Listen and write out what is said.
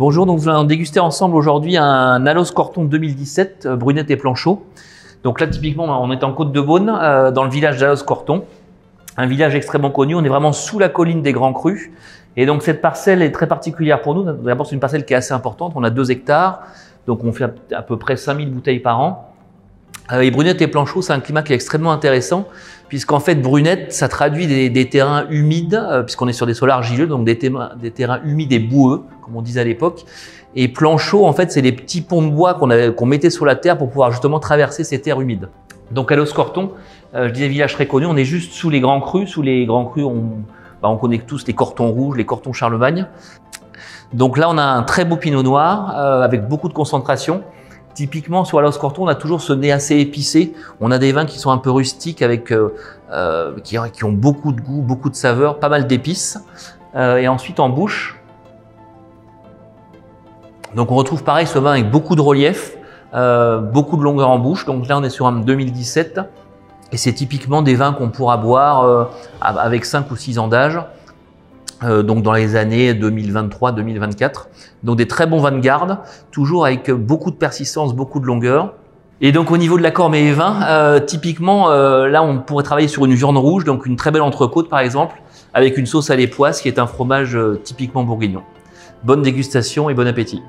Bonjour, donc nous allons déguster ensemble aujourd'hui un Allos Corton 2017, Brunette et Planchot. Donc là, typiquement, on est en Côte-de-Beaune, dans le village d'Allos Corton, un village extrêmement connu. On est vraiment sous la colline des Grands Crus. Et donc cette parcelle est très particulière pour nous. D'abord, c'est une parcelle qui est assez importante. On a 2 hectares, donc on fait à peu près 5000 bouteilles par an. Et Brunette et Planchot, c'est un climat qui est extrêmement intéressant, puisqu'en fait, Brunette, ça traduit des terrains humides, puisqu'on est sur des sols argileux, donc des terrains humides et boueux, comme on disait à l'époque. Et Planchot, en fait, c'est les petits ponts de bois qu'on mettait sur la terre pour pouvoir justement traverser ces terres humides. Donc Allos Corton, je disais village très connu, on est juste sous les Grands Crus. Sous les Grands Crus, on connaît tous les Cortons rouges, les Cortons Charlemagne. Donc là, on a un très beau pinot noir, avec beaucoup de concentration. Typiquement, sur Allos Corton, on a toujours ce nez assez épicé. On a des vins qui sont un peu rustiques, qui ont beaucoup de goût, beaucoup de saveur, pas mal d'épices. Et ensuite, en bouche, donc on retrouve pareil ce vin avec beaucoup de relief, beaucoup de longueur en bouche. Donc là, on est sur un 2017. Et c'est typiquement des vins qu'on pourra boire avec 5 ou 6 ans d'âge. Donc dans les années 2023-2024. Donc des très bons vins de garde, toujours avec beaucoup de persistance, beaucoup de longueur. Et donc au niveau de l'accord mets et vin, typiquement là on pourrait travailler sur une viande rouge, donc une très belle entrecôte par exemple, avec une sauce à l'époisse qui est un fromage typiquement bourguignon. Bonne dégustation et bon appétit.